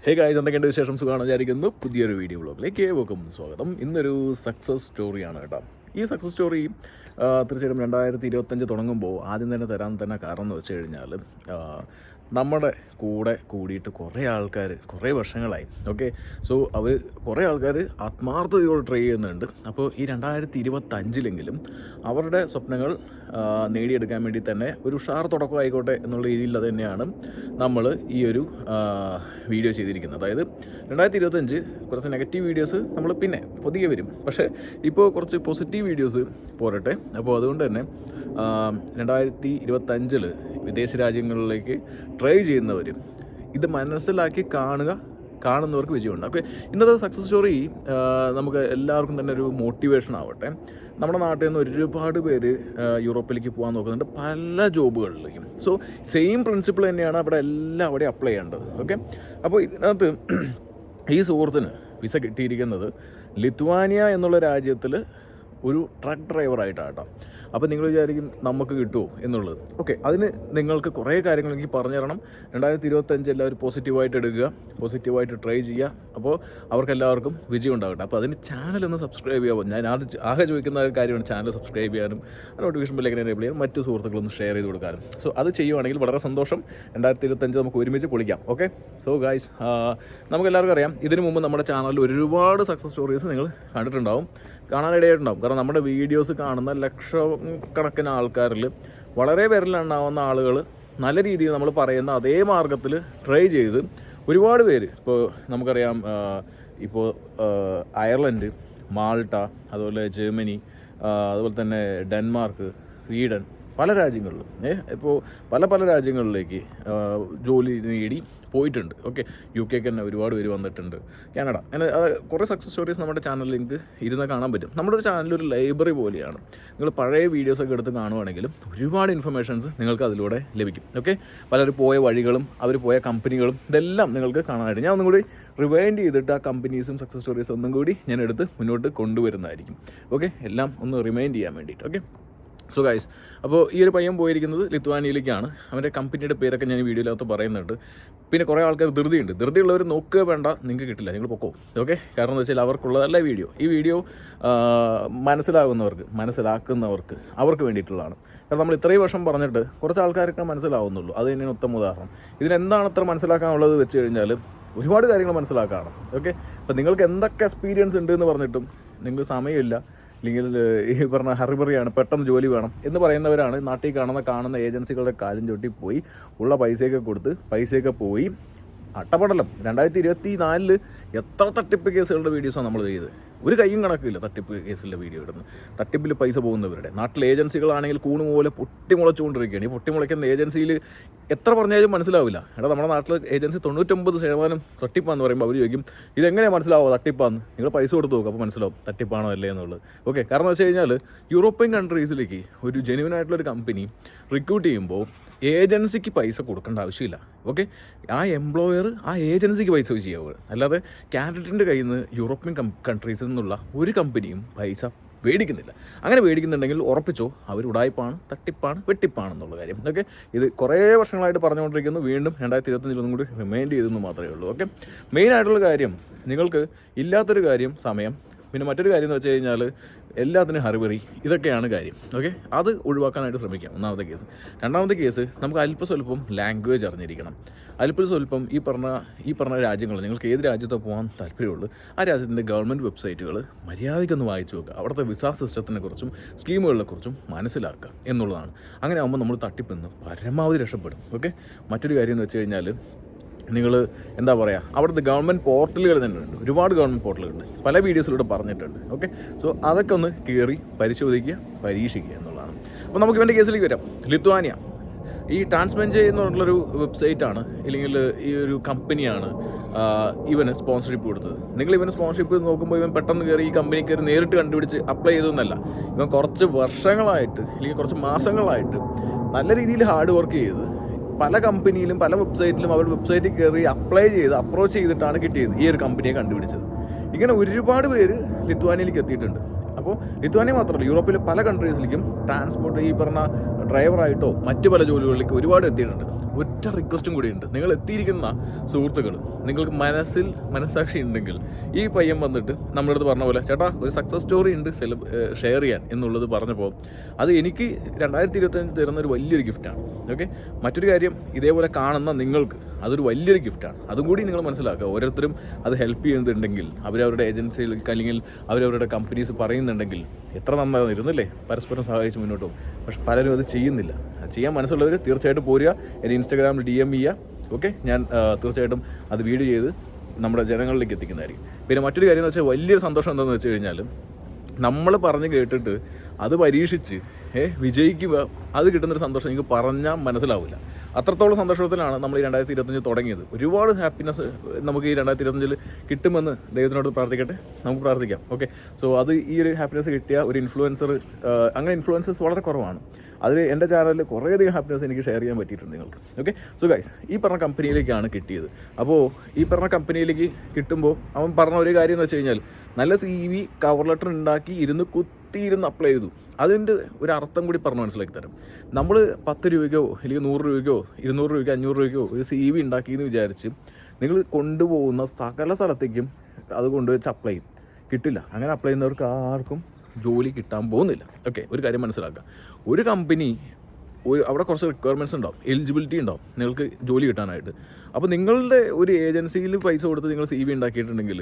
Hey guys, എന്തൊക്കെയുണ്ട് വിശേഷം? സുഖമാണ് വിചാരിക്കുന്നു. പുതിയൊരു വീഡിയോ വ്ളോഗിലേക്ക് ഏവർക്കും സ്വാഗതം. ഇന്നൊരു സക്സസ് സ്റ്റോറിയാണ് കേട്ടോ. ഈ സക്സസ് സ്റ്റോറി തീർച്ചയായിട്ടും 2025 തുടങ്ങുമ്പോൾ ആദ്യം തന്നെ തരാൻ തന്നെ കാരണം എന്ന് വെച്ച് കഴിഞ്ഞാൽ നമ്മുടെ കൂടെ കൂടിയിട്ട് കുറേ ആൾക്കാർ കുറേ വർഷങ്ങളായി. ഓക്കെ, സോ അവർ കുറേ ആൾക്കാർ ആത്മാർത്ഥതയോട് ട്രൈ ചെയ്യുന്നുണ്ട്. അപ്പോൾ ഈ 2025 അവരുടെ സ്വപ്നങ്ങൾ നേടിയെടുക്കാൻ വേണ്ടി തന്നെ ഒരു ഉഷാർ തുടക്കമായിക്കോട്ടെ എന്നുള്ള രീതിയിൽ അത് തന്നെയാണ് നമ്മൾ ഈ ഒരു വീഡിയോ ചെയ്തിരിക്കുന്നത്. അതായത് 2025 കുറച്ച് നെഗറ്റീവ് വീഡിയോസ് നമ്മൾ പിന്നെ പുതിയ വരും, പക്ഷേ ഇപ്പോൾ കുറച്ച് പോസിറ്റീവ് വീഡിയോസ് പോരട്ടെ. അപ്പോൾ അതുകൊണ്ട് തന്നെ 2025 വിദേശ രാജ്യങ്ങളിലേക്ക് ട്രൈ ചെയ്യുന്നവർ ഇത് മനസ്സിലാക്കി കാണുന്നവർക്ക് വിജയമുണ്ട്. ഓക്കെ, ഇന്നത്തെ സക്സസ് സ്റ്റോറി നമുക്ക് എല്ലാവർക്കും തന്നെ ഒരു മോട്ടിവേഷൻ ആവട്ടെ. നമ്മുടെ നാട്ടിൽ നിന്ന് ഒരുപാട് പേര് യൂറോപ്പിലേക്ക് പോകാൻ നോക്കുന്നുണ്ട്, പല ജോബുകളിലേക്കും. സോ സെയിം പ്രിൻസിപ്പിൾ തന്നെയാണ് അവിടെ അപ്ലൈ ചെയ്യേണ്ടത്. ഓക്കെ, അപ്പോൾ ഇതിനകത്ത് ഈ സുഹൃത്തിന് വിസ കിട്ടിയിരിക്കുന്നത് ലിത്വാനിയ എന്നുള്ള രാജ്യത്തിൽ ഒരു ട്രക്ക് ഡ്രൈവറായിട്ടാണ് കേട്ടോ. അപ്പോൾ നിങ്ങൾ വിചാരിക്കും നമുക്ക് കിട്ടുമോ എന്നുള്ളത്. ഓക്കെ, അതിന് നിങ്ങൾക്ക് കുറേ കാര്യങ്ങൾ എനിക്ക് പറഞ്ഞു തരണം. 2025 എല്ലാവരും പോസിറ്റീവായിട്ട് എടുക്കുക, പോസിറ്റീവായിട്ട് ട്രൈ ചെയ്യുക. അപ്പോൾ അവർക്കെല്ലാവർക്കും വിജയം ഉണ്ടാകട്ടെ. അപ്പോൾ അതിന് ചാനലൊന്ന് സബ്സ്ക്രൈബ് ചെയ്യാമോ? ഞാൻ ആകെ ചോദിക്കുന്ന കാര്യമാണ് ചാനൽ സബ്സ്ക്രൈബ് ചെയ്യാനും നോട്ടിഫിക്കേഷൻ ബെല്ലൈക്കൻ എനേബിൾ ചെയ്യാനും മറ്റു സുഹൃത്തുക്കളൊന്ന് ഷെയർ ചെയ്ത് കൊടുക്കാനും. സോ അത് ചെയ്യുവാണെങ്കിൽ വളരെ സന്തോഷം. 2025 നമുക്ക് ഒരുമിച്ച് പൊളിക്കാം. ഓക്കെ, സോ ഗായ്സ്, നമുക്കെല്ലാവർക്കും അറിയാം, ഇതിനു മുമ്പ് നമ്മുടെ ചാനലിൽ ഒരുപാട് സക്സസ് സ്റ്റോറീസ് നിങ്ങൾ കണ്ടിട്ടുണ്ടാവും, കാണാനിടയായിട്ടുണ്ടാവും. കാരണം നമ്മുടെ വീഡിയോസ് കാണുന്ന ലക്ഷക്കണക്കിന് ആൾക്കാരിൽ വളരെ പേരിലുണ്ടാവുന്ന ആളുകൾ നല്ല രീതിയിൽ നമ്മൾ പറയുന്ന അതേ മാർഗത്തിൽ ട്രൈ ചെയ്ത് ഒരുപാട് പേര്, ഇപ്പോൾ നമുക്കറിയാം, ഇപ്പോൾ അയർലൻഡ്, മാൾട്ട, അതുപോലെ ജർമ്മനി, അതുപോലെ തന്നെ ഡെൻമാർക്ക്, സ്വീഡൻ, പല രാജ്യങ്ങളിലും ഇപ്പോൾ പല രാജ്യങ്ങളിലേക്ക് ജോലി നേടി പോയിട്ടുണ്ട്. ഓക്കെ, UK തന്നെ ഒരുപാട് പേര് വന്നിട്ടുണ്ട്, കാനഡ, അങ്ങനെ കുറേ സക്സസ് സ്റ്റോറീസ് നമ്മുടെ ചാനലിൽ നിങ്ങൾക്ക് ഇരുന്ന് കാണാൻ പറ്റും. നമ്മുടെ ചാനലൊരു ലൈബ്രറി പോലെയാണ്. നിങ്ങൾ പഴയ വീഡിയോസൊക്കെ എടുത്ത് കാണുവാണെങ്കിലും ഒരുപാട് ഇൻഫർമേഷൻസ് നിങ്ങൾക്ക് അതിലൂടെ ലഭിക്കും. ഓക്കെ, പലർ പോയ വഴികളും അവർ പോയ കമ്പനികളും ഇതെല്ലാം നിങ്ങൾക്ക് കാണാനായിട്ട് ഞാൻ ഒന്നും കൂടി റിവൈൻഡ് ചെയ്തിട്ട് ആ കമ്പനീസും സക്സസ് സ്റ്റോറീസും ഒന്നും കൂടി ഞാൻ എടുത്ത് മുന്നോട്ട് കൊണ്ടുവരുന്നതായിരിക്കും. ഓക്കെ, എല്ലാം ഒന്ന് റിമൈൻഡ് ചെയ്യാൻ വേണ്ടിയിട്ട്. ഓക്കെ, സോ ഗൈസ്, അപ്പോൾ ഈ ഒരു പയ്യൻ പോയിരിക്കുന്നത് ലിത്വാനിയയിലേക്കാണ്. അവൻ്റെ കമ്പനിയുടെ പേരൊക്കെ ഞാൻ ഈ വീഡിയോയിലകത്ത് പറയുന്നുണ്ട്. പിന്നെ കുറേ ആൾക്കാർ ധൃതിയുള്ളവർ നോക്കുക വേണ്ട, നിങ്ങൾക്ക് കിട്ടില്ല, നിങ്ങൾ പൊക്കോ. ഓക്കെ, കാരണം എന്താ വെച്ചാൽ അവർക്കുള്ളതല്ല ഈ വീഡിയോ മനസ്സിലാക്കുന്നവർക്ക് അവർക്ക് വേണ്ടിയിട്ടുള്ളതാണ്. കാരണം നമ്മൾ ഇത്രയും വർഷം പറഞ്ഞിട്ട് കുറച്ച് ആൾക്കാരൊക്കെ മനസ്സിലാവുന്നുള്ളൂ. അത് തന്നെയാണ് ഉത്തമ ഉദാഹരണം. ഇതിനെന്താണ് അത്ര മനസ്സിലാക്കാനുള്ളത് വെച്ച് കഴിഞ്ഞാൽ ഒരുപാട് കാര്യങ്ങൾ മനസ്സിലാക്കാണ്. ഓക്കെ, അപ്പോൾ നിങ്ങൾക്ക് എന്തൊക്കെ എക്സ്പീരിയൻസ് ഉണ്ട് എന്ന് പറഞ്ഞിട്ടും നിങ്ങൾക്ക് സമയമില്ല, അല്ലെങ്കിൽ ഈ പറഞ്ഞ ഹറിബറിയാണ്, പെട്ടെന്ന് ജോലി വേണം എന്ന് പറയുന്നവരാണ് നാട്ടിൽ കാണുന്ന ഏജൻസികളുടെ കാലും ചവിട്ടി പോയി ഉള്ള പൈസയൊക്കെ പോയി അട്ടപടലം. 2024 എത്ര തട്ടിപ്പ് കേസുകളുടെ വീഡിയോസാണ് നമ്മൾ ചെയ്തത്? ഒരു കയ്യും കണക്കില്ല തട്ടിപ്പ് കേസിലെ വീഡിയോ ഇടുന്നത്. തട്ടിപ്പിൽ പൈസ പോകുന്നവരുടെ നാട്ടിലെ ഏജൻസികളാണെങ്കിൽ കൂണുപോലെ പൊട്ടിമുളച്ചുകൊണ്ടിരിക്കുകയാണ്. ഈ പൊട്ടിമുളയ്ക്കുന്ന ഏജൻസിയിൽ എത്ര പറഞ്ഞാലും മനസ്സിലാവില്ല. നമ്മുടെ നാട്ടിൽ ഏജൻസി 99% തട്ടിപ്പാന്ന് പറയുമ്പോൾ അവർ ചോദിക്കും ഇതെങ്ങനെയാണ് മനസ്സിലാവുക തട്ടിപ്പാന്ന്? നിങ്ങൾ പൈസ കൊടുത്ത് നോക്കുക, അപ്പോൾ മനസ്സിലാവും തട്ടിപ്പാണോ അല്ലേ എന്നുള്ളത്. ഓക്കെ, കാരണം വെച്ച് കഴിഞ്ഞാൽ യൂറോപ്യൻ കൺട്രീസിലേക്ക് ഒരു ജെന്യുവനായിട്ടുള്ളൊരു കമ്പനി റിക്രൂട്ട് ചെയ്യുമ്പോൾ ഏജൻസിക്ക് പൈസ കൊടുക്കേണ്ട ആവശ്യമില്ല. ഓക്കെ, ആ എംപ്ലോയർ ആ ഏജൻസിക്ക് പൈസ ചെയ്യാവുക, അല്ലാതെ കാൻഡിഡേറ്റിൻ്റെ കയ്യിൽ നിന്ന് യൂറോപ്യൻ കൺട്രീസിൽ നിന്നുള്ള ഒരു കമ്പനിയും പൈസ മേടിക്കുന്നില്ല. അങ്ങനെ മേടിക്കുന്നുണ്ടെങ്കിൽ ഉറപ്പിച്ചോ അവർ ഉടായ്പാണ്, തട്ടിപ്പാണ്, വെട്ടിപ്പാണെന്നുള്ള കാര്യം. ഓക്കെ, ഇത് കുറേ വർഷങ്ങളായിട്ട് പറഞ്ഞുകൊണ്ടിരിക്കുന്നു. വീണ്ടും 2025 ഒന്നും കൂടി റിമൈൻഡ് ചെയ്തെന്ന് മാത്രമേ ഉള്ളൂ. ഓക്കെ, മെയിനായിട്ടുള്ള കാര്യം, നിങ്ങൾക്ക് ഇല്ലാത്തൊരു കാര്യം സമയം, പിന്നെ മറ്റൊരു കാര്യം എന്ന് വെച്ച് കഴിഞ്ഞാൽ എല്ലാത്തിനും ഹറിബറി, ഇതൊക്കെയാണ് കാര്യം. ഓക്കെ, അത് ഒഴിവാക്കാനായിട്ട് ശ്രമിക്കാം. ഒന്നാമത്തെ കേസ്. രണ്ടാമത്തെ കേസ്, നമുക്ക് അല്പസ്വല്പം ലാംഗ്വേജ് അറിഞ്ഞിരിക്കണം. അല്പസ്വല്പം ഈ പറഞ്ഞ രാജ്യങ്ങൾ, നിങ്ങൾക്ക് ഏത് രാജ്യത്ത് പോകാൻ താല്പര്യമുള്ളൂ ആ രാജ്യത്തിൻ്റെ ഗവൺമെൻറ് വെബ്സൈറ്റുകൾ മര്യാദയ്ക്കൊന്ന് വായിച്ചു നോക്കുക. അവിടുത്തെ വിസ സിസ്റ്റത്തിനെ കുറിച്ചും സ്കീമുകളെക്കുറിച്ചും മനസ്സിലാക്കുക എന്നുള്ളതാണ്. അങ്ങനെ ആകുമ്പോൾ നമ്മൾ തട്ടിപ്പെന്ന് പരമാവധി രക്ഷപ്പെടും. ഓക്കെ, മറ്റൊരു കാര്യം എന്ന് വെച്ച് കഴിഞ്ഞാൽ, നിങ്ങൾ എന്താ പറയുക, അവിടുത്തെ ഗവൺമെൻറ് പോർട്ടലുകൾ തന്നെ ഉണ്ട്, ഒരുപാട് ഗവൺമെൻറ് പോർട്ടലുകളുണ്ട്, പല വീഡിയോസിലൂടെ പറഞ്ഞിട്ടുണ്ട്. ഓക്കെ, സോ അതൊക്കെ ഒന്ന് കയറി പരിശോധിക്കുക, പരീക്ഷിക്കുക എന്നുള്ളതാണ്. അപ്പോൾ നമുക്ക് ഇവൻ്റെ കേസിലേക്ക് വരാം. ലിത്വാനിയ ഈ ട്രാൻസ്മെൻജ് എന്ന് പറഞ്ഞുള്ളൊരു വെബ്സൈറ്റാണ്, ഇല്ലെങ്കിൽ ഈ ഒരു കമ്പനിയാണ് ഇവന് സ്പോൺസർഷിപ്പ് കൊടുത്തത്. നിങ്ങൾ ഇവന് സ്പോൺസർഷിപ്പ് നോക്കുമ്പോൾ ഇവൻ പെട്ടെന്ന് കയറി ഈ കമ്പനി കയറി നേരിട്ട് കണ്ടുപിടിച്ച് അപ്ലൈ ചെയ്തതെന്നല്ല. ഇവൻ കുറച്ച് വർഷങ്ങളായിട്ട് അല്ലെങ്കിൽ കുറച്ച് മാസങ്ങളായിട്ട് നല്ല രീതിയിൽ ഹാർഡ് വർക്ക് ചെയ്ത് പല കമ്പനിയിലും പല വെബ്സൈറ്റിലും അവരുടെ വെബ്സൈറ്റിൽ കയറി അപ്രോച്ച് ചെയ്തിട്ടാണ് കിട്ടിയത് ഈ ഒരു കമ്പനിയെ കണ്ടുപിടിച്ചത്. ഇങ്ങനെ ഒരുപാട് പേര് ലിത്വാനിയയിലേക്ക് എത്തിയിട്ടുണ്ട്. അപ്പോൾ അപ്പോൾ ലിത്വാനിയ മാത്രമല്ല, യൂറോപ്പിലെ പല കൺട്രീസിലേക്കും ട്രാൻസ്പോർട്ട് ഈ പറഞ്ഞ ഡ്രൈവറായിട്ടോ മറ്റ് പല ജോലികളിലേക്ക് ഒരുപാട് എത്തിയിട്ടുണ്ട്. ഒറ്റ റിക്വസ്റ്റും കൂടിയുണ്ട്, നിങ്ങൾ എത്തിയിരിക്കുന്ന സുഹൃത്തുക്കൾ നിങ്ങൾക്ക് മനസ്സാക്ഷി ഉണ്ടെങ്കിൽ ഈ പയ്യൻ വന്നിട്ട് നമ്മുടെ അടുത്ത് പറഞ്ഞ പോലെ ചേട്ടാ ഒരു സക്സസ് സ്റ്റോറി ഉണ്ട് ഷെയർ ചെയ്യാൻ എന്നുള്ളത് പറഞ്ഞപ്പോൾ അത് എനിക്ക് 2025 തരുന്ന ഒരു വലിയൊരു ഗിഫ്റ്റാണ്. ഓക്കെ, മറ്റൊരു കാര്യം, ഇതേപോലെ കാണുന്ന നിങ്ങൾക്ക് അതൊരു വലിയൊരു ഗിഫ്റ്റാണ്. അതും കൂടി നിങ്ങൾ മനസ്സിലാക്കുക. ഓരോരുത്തരും അത് ഹെൽപ്പ് ചെയ്യുന്നുണ്ടെങ്കിൽ, അവരവരുടെ ഏജൻസികൾക്ക് അല്ലെങ്കിൽ അവരവരുടെ കമ്പനീസ് പറയുന്നുണ്ടെങ്കിൽ എത്ര നന്നായിരുന്നില്ലേ, പരസ്പരം സഹായിച്ച് മുന്നോട്ട് പോകും. പക്ഷെ പലരും അത് ചെയ്യുന്നില്ല. ചെയ്യാൻ മനസ്സുള്ളവർ തീർച്ചയായിട്ടും പോരുക, എന്നെ ഇൻസ്റ്റാഗ്രാമിൽ DM ചെയ്യുക. ഓക്കെ, ഞാൻ തീർച്ചയായിട്ടും അത് വീഡിയോ ചെയ്ത് നമ്മുടെ ജനങ്ങളിലേക്ക് എത്തിക്കുന്നതായിരിക്കും. പിന്നെ മറ്റൊരു കാര്യം എന്ന് വെച്ചാൽ, വലിയൊരു സന്തോഷം എന്താണെന്ന് വെച്ച് കഴിഞ്ഞാൽ, നമ്മൾ പറഞ്ഞ് കേട്ടിട്ട് അത് പരീക്ഷിച്ച് വിജയിക്കുക, അത് കിട്ടുന്നൊരു സന്തോഷം എനിക്ക് പറഞ്ഞാൽ മനസ്സിലാവില്ല. അത്രത്തോളം സന്തോഷത്തിലാണ് നമ്മൾ ഈ 2025 തുടങ്ങിയത്. ഒരുപാട് ഹാപ്പിനെസ് നമുക്ക് ഈ 2025 കിട്ടുമെന്ന് ദൈവത്തിനോട് പ്രാർത്ഥിക്കട്ടെ, നമുക്ക് പ്രാർത്ഥിക്കാം. ഓക്കെ, സോ അത് ഈ ഒരു ഹാപ്പിനെസ് കിട്ടിയ ഒരു ഇൻഫ്ലുവൻസർ, അങ്ങനെ ഇൻഫ്ലുവൻസേഴ്സ് വളരെ കുറവാണ്. അതിൽ എൻ്റെ ചാനലിൽ കുറേയധികം ഹാപ്പിനെസ് എനിക്ക് ഷെയർ ചെയ്യാൻ പറ്റിയിട്ടുണ്ട് നിങ്ങൾക്ക്. ഓക്കെ, സോ ഗൈസ്, ഈ പറഞ്ഞ കമ്പനിയിലേക്കാണ് കിട്ടിയത്. അപ്പോൾ ഈ പറഞ്ഞ കമ്പനിയിലേക്ക് കിട്ടുമ്പോൾ അവൻ പറഞ്ഞ ഒരു കാര്യം എന്ന് വെച്ച് കഴിഞ്ഞാൽ, നല്ല CV കവർ ലെറ്റർ ഉണ്ടാക്കി കുത്തിയിരുന്ന് അപ്ലൈ ചെയ്തു. അതിൻ്റെ ഒരു അർത്ഥം കൂടി പറഞ്ഞ് മനസ്സിലാക്കി തരാം. നമ്മൾ 10 രൂപയ്ക്കോ അല്ലെങ്കിൽ 100 രൂപയ്ക്കോ 200 രൂപയ്ക്കോ 500 രൂപയ്ക്കോ ഒരു CV ഉണ്ടാക്കിയെന്ന് വിചാരിച്ച് നിങ്ങൾ കൊണ്ടുപോകുന്ന സകല സ്ഥലത്തേക്കും അത് കൊണ്ടുവച്ച് അപ്ലൈ ചെയ്യും, കിട്ടില്ല. അങ്ങനെ അപ്ലൈ ചെയ്യുന്നവർക്ക് ആർക്കും ജോലി കിട്ടാൻ പോകുന്നില്ല. ഓക്കെ, ഒരു കാര്യം മനസ്സിലാക്കുക. ഒരു കമ്പനി അവിടെ കുറച്ച് റിക്വയർമെൻറ്റ്സ് ഉണ്ടാവും, എലിജിബിലിറ്റി ഉണ്ടാവും നിങ്ങൾക്ക് ജോലി കിട്ടാനായിട്ട്. അപ്പോൾ നിങ്ങളുടെ ഒരു ഏജൻസിയിൽ പൈസ കൊടുത്ത് നിങ്ങൾ CV ഉണ്ടാക്കിയിട്ടുണ്ടെങ്കിൽ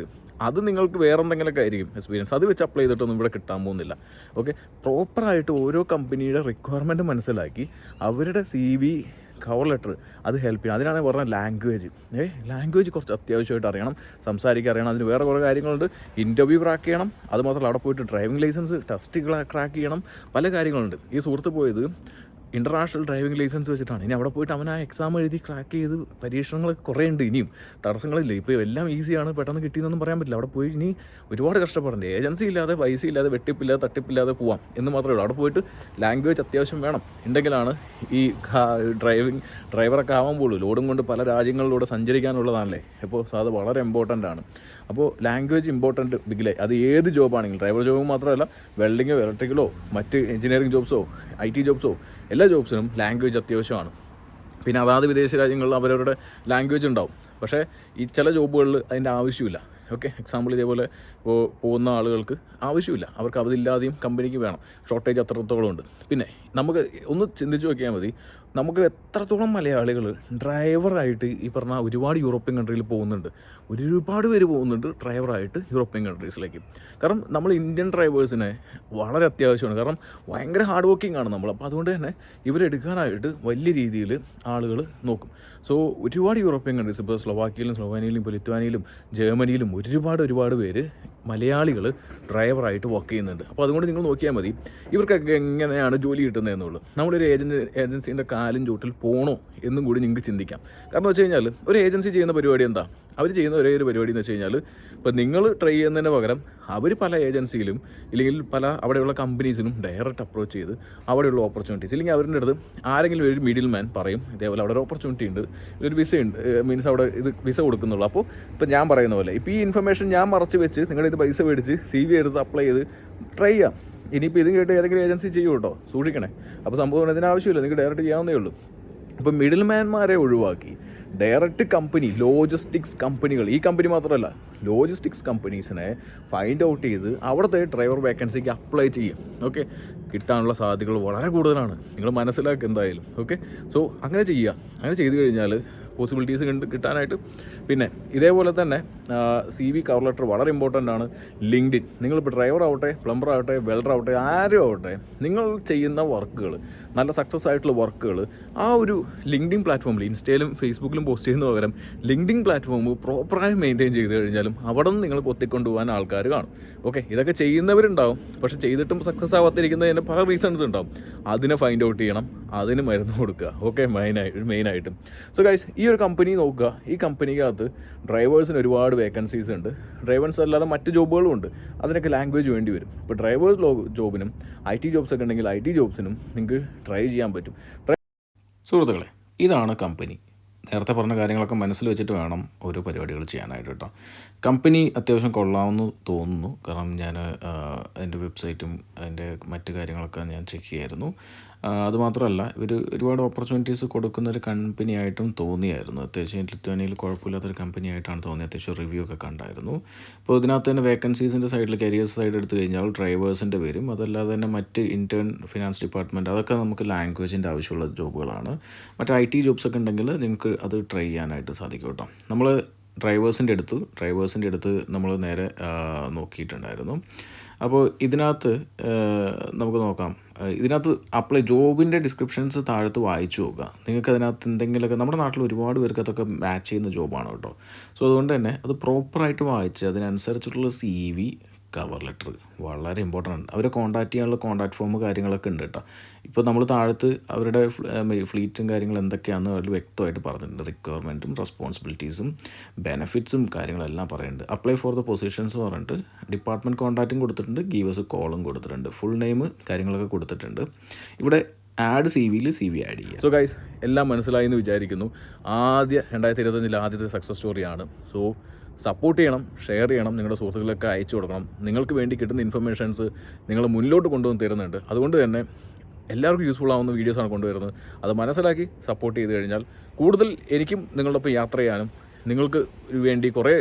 അത് നിങ്ങൾക്ക് വേറെ എന്തെങ്കിലുമൊക്കെ ആയിരിക്കും എക്സ്പീരിയൻസ്, അത് വെച്ച് അപ്ലൈ ചെയ്തിട്ടൊന്നും ഇവിടെ കിട്ടാൻ പോകുന്നില്ല. ഓക്കെ, പ്രോപ്പറായിട്ട് ഓരോ കമ്പനിയുടെ റിക്വയർമെൻറ്റ് മനസ്സിലാക്കി അവരുടെ CV കവർ ലെറ്റർ അത് ഹെൽപ്പ് ചെയ്യണം. അതിനാണ് പറഞ്ഞത് ലാംഗ്വേജ് കുറച്ച് അത്യാവശ്യമായിട്ട് അറിയണം, സംസാരിക്കാൻ അറിയണം. അതിന് വേറെ കുറേ കാര്യങ്ങളുണ്ട്. ഇൻ്റർവ്യൂ ക്രാക്ക് ചെയ്യണം, അതുമാത്രമല്ല അവിടെ പോയിട്ട് ഡ്രൈവിംഗ് ലൈസൻസ് ടെസ്റ്റ് ക്രാക്ക് ചെയ്യണം, പല കാര്യങ്ങളുണ്ട്. ഈ സുഹൃത്ത് പോയത് ഇൻ്റർനാഷണൽ ഡ്രൈവിംഗ് ലൈസൻസ് വെച്ചിട്ടാണ്. ഇനി അവിടെ പോയിട്ട് അവൻ ആ എക്സാം എഴുതി ക്രാക്ക് ചെയ്ത് പരീക്ഷണങ്ങൾ കുറേ ഉണ്ട്, ഇനിയും തടസ്സങ്ങളില്ല. ഇപ്പോൾ എല്ലാം ഈസിയാണ്, പെട്ടെന്ന് കിട്ടിയെന്നൊന്നും പറയാൻ പറ്റില്ല. അവിടെ പോയി ഇനി ഒരുപാട് കഷ്ടപ്പെടേണ്ടത്. ഏജൻസി ഇല്ലാതെ, പൈസ ഇല്ലാതെ, വെട്ടിപ്പില്ലാതെ, തട്ടിപ്പില്ലാതെ പോവാം എന്ന് മാത്രമേ ഉള്ളൂ. അവിടെ പോയിട്ട് ലാംഗ്വേജ് അത്യാവശ്യം വേണം, ഉണ്ടെങ്കിലാണ് ഈ ഡ്രൈവറൊക്കെ ആവാൻ പോളൂ. ലോഡും കൊണ്ട് പല രാജ്യങ്ങളിലൂടെ സഞ്ചരിക്കാനുള്ളതാണല്ലേ. അപ്പോൾ അത് വളരെ ഇമ്പോർട്ടൻ്റ് ആണ്. അപ്പോൾ ലാംഗ്വേജ് ഇമ്പോർട്ടൻറ്റ് ബിഗിലായി. അത് ഏത് ജോബാണെങ്കിലും, ഡ്രൈവർ ജോബ് മാത്രമല്ല, വെൽഡിങ്ങോ ഇലക്ട്രിക്കലോ മറ്റ് എഞ്ചിനീയറിംഗ് ജോബ്സോ IT ജോബ്സോ എല്ലാ ജോബ്സിനും ലാംഗ്വേജ് അത്യാവശ്യമാണ്. പിന്നെ അതാത് വിദേശ രാജ്യങ്ങളിൽ അവരവരുടെ ലാംഗ്വേജ് ഉണ്ടാവും. പക്ഷേ ഈ ചില ജോബുകളിൽ അതിൻ്റെ ആവശ്യമില്ല. ഓക്കെ, എക്സാമ്പിൾ ഇതേപോലെ പോകുന്ന ആളുകൾക്ക് ആവശ്യമില്ല, അവർക്ക് അതില്ലാതെയും കമ്പനിക്ക് വേണം. ഷോർട്ടേജ് അത്രത്തോളം ഉണ്ട്. പിന്നെ നമുക്ക് ഒന്ന് ചിന്തിച്ച് നോക്കിയാൽ മതി, നമുക്ക് എത്രത്തോളം മലയാളികൾ ഡ്രൈവറായിട്ട് ഈ പറഞ്ഞ ഒരുപാട് യൂറോപ്യൻ കൺട്രിയിൽ പോകുന്നുണ്ട്. ഒരുപാട് പേര് പോകുന്നുണ്ട് ഡ്രൈവറായിട്ട് യൂറോപ്യൻ കൺട്രീസിലേക്ക്. കാരണം നമ്മൾ ഇന്ത്യൻ ഡ്രൈവേഴ്സിനെ വളരെ അത്യാവശ്യമാണ്. കാരണം ഭയങ്കര ഹാർഡ് വർക്കിംഗ് ആണ് നമ്മൾ. അപ്പോൾ അതുകൊണ്ട് തന്നെ ഇവരെടുക്കാനായിട്ട് വലിയ രീതിയിൽ ആളുകൾ നോക്കും. സോ ഒരുപാട് യൂറോപ്യൻ കൺട്രീസ്, ഇപ്പോൾ സ്ലോവാക്യയിലും സ്ലോവേനിയയിലും ഇപ്പോൾ ലിത്വാനിയയിലും ജർമ്മനിയിലും ഒരുപാട് പേര് മലയാളികൾ ഡ്രൈവറായിട്ട് വർക്ക് ചെയ്യുന്നുണ്ട്. അപ്പോൾ അതുകൊണ്ട് നിങ്ങൾ നോക്കിയാൽ മതി ഇവർക്കൊക്കെ എങ്ങനെയാണ് ജോലി കിട്ടുന്നതെന്നുള്ളത്. നമ്മളൊരു ഏജൻസീൻ്റെ കാലും ചൂട്ടിൽ പോകണോ എന്നും കൂടി നിങ്ങൾക്ക് ചിന്തിക്കാം. കാരണം വെച്ച് കഴിഞ്ഞാൽ ഒരു ഏജൻസി ചെയ്യുന്ന പരിപാടി എന്താ? അവർ ചെയ്യുന്ന ഒരേ ഒരു പരിപാടി എന്ന് വെച്ച് കഴിഞ്ഞാൽ, ഇപ്പോൾ നിങ്ങൾ ട്രൈ ചെയ്യുന്നതിന് പകരം അവർ പല ഏജൻസിയിലും ഇല്ലെങ്കിൽ പല അവിടെയുള്ള കമ്പനീസിനും ഡയറക്റ്റ് അപ്രോച്ച് ചെയ്ത് അവിടെയുള്ള ഓപ്പർച്യൂണിറ്റീസ്, ഇല്ലെങ്കിൽ അവരുടെ അടുത്ത് ആരെങ്കിലും ഒരു മിഡിൽ മാൻ പറയും ഇതേപോലെ അവിടെ ഒരു ഓപ്പർച്യൂണിറ്റി ഉണ്ട്, ഒരു വിസ ഉണ്ട്, മീൻസ് അവിടെ ഇത് വിസ കൊടുക്കുന്നുള്ളൂ. അപ്പോൾ ഇപ്പോൾ ഞാൻ പറയുന്ന പോലെ ഇപ്പോൾ ഈ ഇൻഫർമേഷൻ ഞാൻ മറച്ച് വെച്ച് നിങ്ങളിത് പൈസ മേടിച്ച് CV എടുത്ത് അപ്ലൈ ചെയ്ത് ട്രൈ ചെയ്യാം. ഇനിയിപ്പോൾ ഇതും കേട്ട് ഏതെങ്കിലും ഏജൻസി ചെയ്യും കേട്ടോ, സൂക്ഷിക്കണേ. അപ്പോൾ സംഭവം ഇതിനാവശ്യമില്ല, നിങ്ങൾക്ക് ഡയറക്റ്റ് ചെയ്യാവുന്നേ ഉള്ളൂ. അപ്പോൾ മിഡിൽ മാൻമാരെ ഒഴിവാക്കി ഡയറക്റ്റ് കമ്പനി, ലോജിസ്റ്റിക്സ് കമ്പനികൾ, ഈ കമ്പനി മാത്രമല്ല ലോജിസ്റ്റിക്സ് കമ്പനീസിനെ ഫൈൻഡ് ഔട്ട് ചെയ്ത് അവിടുത്തെ ഡ്രൈവർ വേക്കൻസിക്ക് അപ്ലൈ ചെയ്യും. ഓക്കെ, കിട്ടാനുള്ള സാധ്യതകൾ വളരെ കൂടുതലാണ്, നിങ്ങൾ മനസ്സിലാക്കുക എന്തായാലും. ഓക്കെ, സോ അങ്ങനെ ചെയ്യുക. അങ്ങനെ ചെയ്തു കഴിഞ്ഞാൽ പോസിബിലിറ്റീസ് കിട്ടാനായിട്ട്. പിന്നെ ഇതേപോലെ തന്നെ CV കവർ ലെറ്റർ വളരെ ഇമ്പോർട്ടൻ്റ് ആണ്. ലിങ്ക്ഡിൻ, നിങ്ങളിപ്പോൾ ഡ്രൈവർ ആവട്ടെ, പ്ലംബർ ആവട്ടെ, വെൽഡർ ആവട്ടെ, ആരും ആവട്ടെ, നിങ്ങൾ ചെയ്യുന്ന വർക്കുകൾ, നല്ല സക്സസ് ആയിട്ടുള്ള വർക്കുകൾ ആ ഒരു ലിങ്ക്ഡിൻ പ്ലാറ്റ്ഫോമിൽ, ഇൻസ്റ്റയിലും ഫേസ്ബുക്കിലും പോസ്റ്റ് ചെയ്യുന്ന പകരം ലിങ്ക്ഡിൻ പ്ലാറ്റ്ഫോം പ്രോപ്പറായി മെയിൻറ്റെയിൻ ചെയ്ത് കഴിഞ്ഞാലും അവിടെ നിന്ന് നിങ്ങൾ കൊത്തിക്കൊണ്ടു പോകാൻ ആൾക്കാർ കാണും. ഓക്കെ, ഇതൊക്കെ ചെയ്യുന്നവരുണ്ടാവും, പക്ഷേ ചെയ്തിട്ടും സക്സസ് ആവാത്തിരിക്കുന്നതിന് പല റീസൺസ് ഉണ്ടാവും. അതിനെ ഫൈൻഡ് ഔട്ട് ചെയ്യണം, അതിന് മരുന്ന് കൊടുക്കുക. ഓക്കെ, മെയിനായിട്ടും. സോ ഗൈസ്, ഈ ഒരു കമ്പനി നോക്കുക. ഈ കമ്പനിക്കകത്ത് ഡ്രൈവേഴ്സിന് ഒരുപാട് വേക്കൻസീസ് ഉണ്ട്. ഡ്രൈവേഴ്സ് അല്ലാതെ മറ്റ് ജോബുകളും ഉണ്ട്, അതിനൊക്കെ ലാംഗ്വേജ് വേണ്ടി വരും. ഇപ്പോൾ ഡ്രൈവേഴ്സ് ജോബിനും IT ജോബ്സ് ഒക്കെ ഉണ്ടെങ്കിൽ IT ജോബ്സിനും നിങ്ങൾക്ക് ട്രൈ ചെയ്യാൻ പറ്റും. സുഹൃത്തുക്കളെ, ഇതാണ് കമ്പനി. നേരത്തെ പറഞ്ഞ കാര്യങ്ങളൊക്കെ മനസ്സിൽ വെച്ചിട്ട് വേണം ഓരോ പരിപാടികൾ ചെയ്യാനായിട്ട് കേട്ടോ. കമ്പനി അത്യാവശ്യം കൊള്ളാമെന്ന് തോന്നുന്നു. കാരണം ഞാൻ അതിൻ്റെ വെബ്സൈറ്റും അതിൻ്റെ മറ്റ് കാര്യങ്ങളൊക്കെ ഞാൻ ചെക്ക് ചെയ്യായിരുന്നു. അതുമാത്രമല്ല ഇവർ ഒരുപാട് ഓപ്പർച്യൂണിറ്റീസ് കൊടുക്കുന്നൊരു കമ്പനിയായിട്ടും തോന്നിയായിരുന്നു. അത്യാവശ്യം ലിത്വാനിയയിൽ കുഴപ്പമില്ലാത്തൊരു കമ്പനിയായിട്ടാണ് തോന്നിയത്. അത്യാവശ്യം റിവ്യൂ ഒക്കെ കണ്ടായിരുന്നു. ഇപ്പോൾ ഇതിനകത്ത് തന്നെ വേക്കൻസീസിൻ്റെ സൈഡിൽ കരിയേഴ്സ് സൈഡ് എടുത്തു കഴിഞ്ഞാൽ ഡ്രൈവേഴ്സിൻ്റെ വരും. അതല്ലാതെ തന്നെ മറ്റ് ഇൻറ്റേൺ ഫിനാൻസ് ഡിപ്പാർട്ട്മെൻറ്റ് അതൊക്കെ നമുക്ക് ലാംഗ്വേജിൻ്റെ ആവശ്യമുള്ള ജോബുകളാണ്. മറ്റ് IT ജോബ്സൊക്കെ ഉണ്ടെങ്കിൽ നിങ്ങൾക്ക് അത് ട്രൈ ചെയ്യാനായിട്ട് സാധിക്കും കേട്ടോ. നമ്മൾ ഡ്രൈവേഴ്സിൻ്റെ അടുത്ത് നമ്മൾ നേരെ നോക്കിയിട്ടുണ്ടായിരുന്നു. അപ്പോൾ ഇതിനകത്ത് നമുക്ക് നോക്കാം. ഇതിനകത്ത് ജോബിൻ്റെ ഡിസ്ക്രിപ്ഷൻസ് താഴത്ത് വായിച്ചു നോക്കുക. നിങ്ങൾക്ക് അതിനകത്ത് എന്തെങ്കിലുമൊക്കെ നമ്മുടെ നാട്ടിൽ ഒരുപാട് പേർക്ക് അതൊക്കെ മാച്ച് ചെയ്യുന്ന ജോബാണ് കേട്ടോ. സോ അതുകൊണ്ട് തന്നെ അത് പ്രോപ്പറായിട്ട് വായിച്ച് അതിനനുസരിച്ചിട്ടുള്ള CV, കവർ ലെറ്റർ വളരെ ഇമ്പോർട്ടൻ്റ് ആണ്. അവരെ കോൺടാക്ട് ചെയ്യാനുള്ള കോൺടാക്ട് ഫോം കാര്യങ്ങളൊക്കെ ഉണ്ട് കേട്ടോ. ഇപ്പോൾ നമ്മൾ താഴത്ത് അവരുടെ ഫ്ലീറ്റും കാര്യങ്ങളും എന്തൊക്കെയാണെന്ന് അവർ വ്യക്തമായിട്ട് പറഞ്ഞിട്ടുണ്ട്. റിക്വയർമെൻറ്റും റെസ്പോൺസിബിലിറ്റീസും ബെനിഫിറ്റ്സും കാര്യങ്ങളെല്ലാം പറയുന്നുണ്ട്. അപ്ലൈ ഫോർ ദ പൊസിഷൻസ് പറഞ്ഞിട്ട് ഡിപ്പാർട്ട്മെൻറ്റ് കോൺടാക്റ്റും കൊടുത്തിട്ടുണ്ട്, ഗീവേഴ്സ് കോളും കൊടുത്തിട്ടുണ്ട്, ഫുൾ നെയിം കാര്യങ്ങളൊക്കെ കൊടുത്തിട്ടുണ്ട്. ഇവിടെ ആഡ് CV ആഡ് ചെയ്യുക. സോ ഗൈസ് എല്ലാം മനസ്സിലായി എന്ന് വിചാരിക്കുന്നു. 2025 ആദ്യത്തെ സക്സസ് സ്റ്റോറിയാണ്. സോ സപ്പോർട്ട് ചെയ്യണം, ഷെയർ ചെയ്യണം, നിങ്ങളുടെ സുഹൃത്തുക്കളൊക്കെ അയച്ചു കൊടുക്കണം. നിങ്ങൾക്ക് വേണ്ടി കിട്ടുന്ന ഇൻഫർമേഷൻസ് നിങ്ങൾ മുന്നോട്ട് കൊണ്ടുവന്ന് തരുന്നുണ്ട്. അതുകൊണ്ട് തന്നെ എല്ലാവർക്കും യൂസ്ഫുൾ ആവുന്ന വീഡിയോസാണ് കൊണ്ടുവരുന്നത്. അത് മനസ്സിലാക്കി സപ്പോർട്ട് ചെയ്ത് കഴിഞ്ഞാൽ കൂടുതൽ എനിക്കും നിങ്ങളുടെ ഒപ്പം യാത്ര ചെയ്യാനും നിങ്ങൾക്ക് വേണ്ടി കുറേ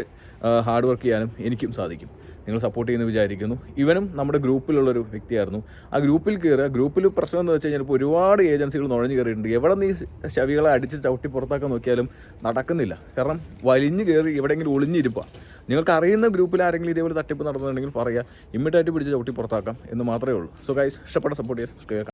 ഹാർഡ് വർക്ക് ചെയ്യാനും എനിക്കും സാധിക്കും. നിങ്ങൾ സപ്പോർട്ട് ചെയ്യുമെന്ന് വിചാരിക്കുന്നു. ഇവനും നമ്മുടെ ഗ്രൂപ്പിലുള്ളൊരു വ്യക്തിയായിരുന്നു. ആ ഗ്രൂപ്പിൽ കയറുക. ഗ്രൂപ്പിൽ പ്രശ്നം എന്ന് വെച്ച് കഴിഞ്ഞാൽ ഇപ്പോൾ ഒരുപാട് ഏജൻസികൾ നുഴഞ്ഞു കയറിയിട്ടുണ്ട്. എവിടെ നീ ശവികളെ അടിച്ച് ചവിട്ടി പുറത്താക്കാൻ നോക്കിയാലും നടക്കുന്നില്ല. കാരണം വലിഞ്ഞു കയറി എവിടെയെങ്കിലും ഒളിഞ്ഞിരിപ്പാണ്. നിങ്ങൾക്ക് അറിയുന്ന ഗ്രൂപ്പിൽ ആരെങ്കിലും ഇതേപോലെ തട്ടിപ്പ് നടന്നുണ്ടെങ്കിൽ പറയുക, ഇമ്മീഡിയറ്റായിട്ട് പിടിച്ച് ചവിട്ടി പുറത്താക്കാം എന്ന് മാത്രമേ ഉള്ളൂ. സോ ഗൈസ്, ഇഷ്ടപ്പെട്ട സപ്പോർട്ട് ചെയ്യാം.